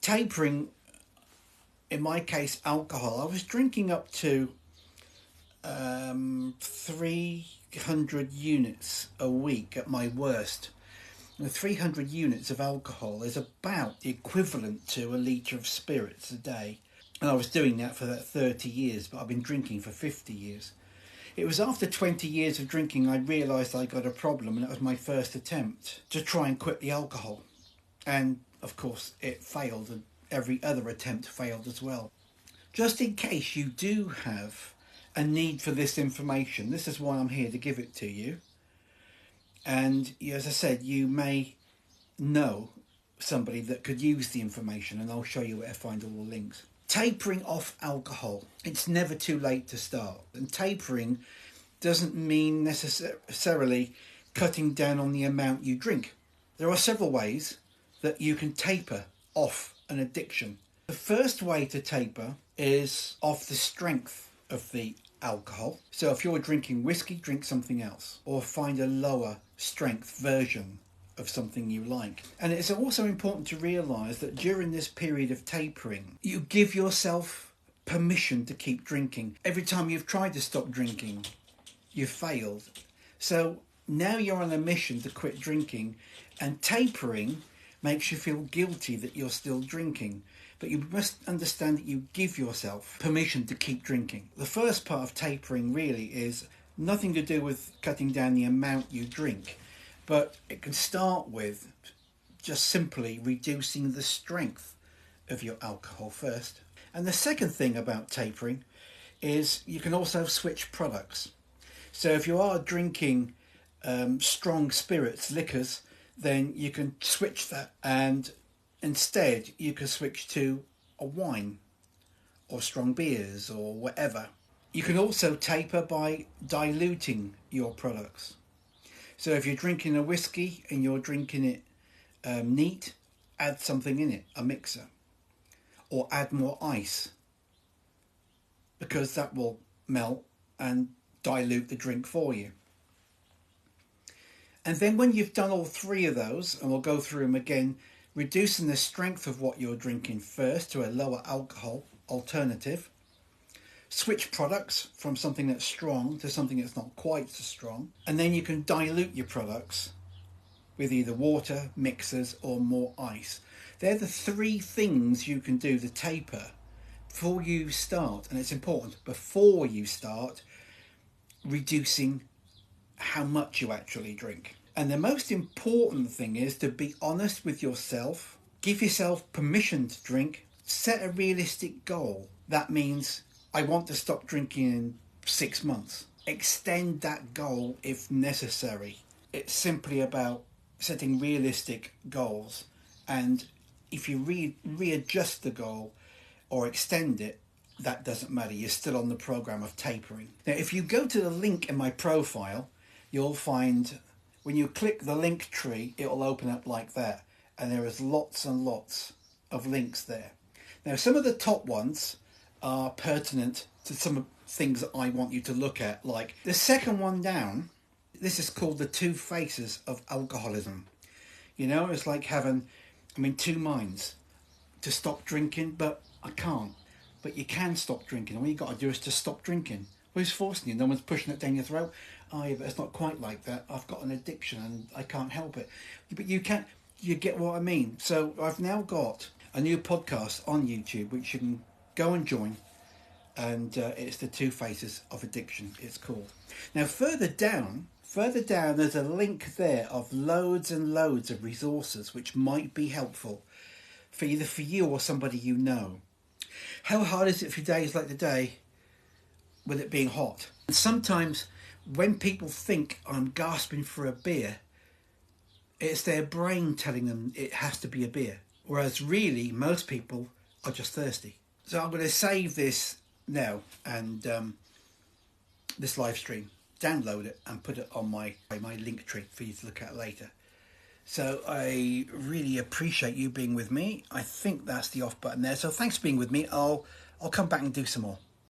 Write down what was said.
tapering, in my case, alcohol, I was drinking up to 300 units a week at my worst. And 300 units of alcohol is about the equivalent to a litre of spirits a day. And I was doing that for that 30 years, but I've been drinking for 50 years. It was after 20 years of drinking I realised I got a problem, and that was my first attempt to try and quit the alcohol. And of course it failed, and every other attempt failed as well. Just in case you do have a need for this information, this is why I'm here to give it to you. And as I said, you may know somebody that could use the information, and I'll show you where to find all the links. Tapering off alcohol. It's never too late to start. And tapering doesn't mean necessarily cutting down on the amount you drink. There are several ways that you can taper off an addiction. The first way to taper is off the strength of the alcohol. So if you're drinking whiskey, drink something else, or find a lower strength version of something you like. And it's also important to realise that during this period of tapering, you give yourself permission to keep drinking. Every time you've tried to stop drinking, you've failed. So now you're on a mission to quit drinking, and tapering makes you feel guilty that you're still drinking. But you must understand that you give yourself permission to keep drinking. The first part of tapering really is nothing to do with cutting down the amount you drink, but it can start with just simply reducing the strength of your alcohol first. And the second thing about tapering is you can also switch products. So if you are drinking strong spirits, liquors, then you can switch that, and instead you can switch to a wine or strong beers or whatever. You can also taper by diluting your products. So if you're drinking a whiskey and you're drinking it neat, add something in it, a mixer, or add more ice, because that will melt and dilute the drink for you. And then when you've done all three of those, and we'll go through them again, reducing the strength of what you're drinking first to a lower alcohol alternative, switch products from something that's strong to something that's not quite so strong, and then you can dilute your products with either water, mixers, or more ice. They're the three things you can do to taper before you start, and it's important, before you start reducing how much you actually drink. And the most important thing is to be honest with yourself, give yourself permission to drink, set a realistic goal. That means I want to stop drinking in 6 months. Extend that goal if necessary. It's simply about setting realistic goals, and if you readjust the goal or extend it, that doesn't matter. You're still on the program of tapering. Now, if you go to the link in my profile, you'll find when you click the link tree, it'll open up like that, and there is lots and lots of links there. Now, some of the top ones are pertinent to some things that I want you to look at, like the second one down. This is called the 2 Faces of Alcoholism. You know, it's like having, two minds to stop drinking, but I can't. But you can stop drinking. All you got to do is to stop drinking. Who's forcing you? No one's pushing it down your throat. Oh, yeah, but it's not quite like that. I've got an addiction and I can't help it. But you can't. You get what I mean? So I've now got a new podcast on YouTube which you can go and join, and it's the 2 Faces of Addiction, it's called. Now further down there's a link there of loads and loads of resources which might be helpful for either for you or somebody you know. How hard is it for days like today with it being hot? And sometimes when people think I'm gasping for a beer, it's their brain telling them it has to be a beer, whereas really most people are just thirsty. So I'm going to save this now, and this live stream, download it and put it on my link tree for you to look at later. So I really appreciate you being with me. I think that's the off button there. So thanks for being with me. I'll come back and do some more.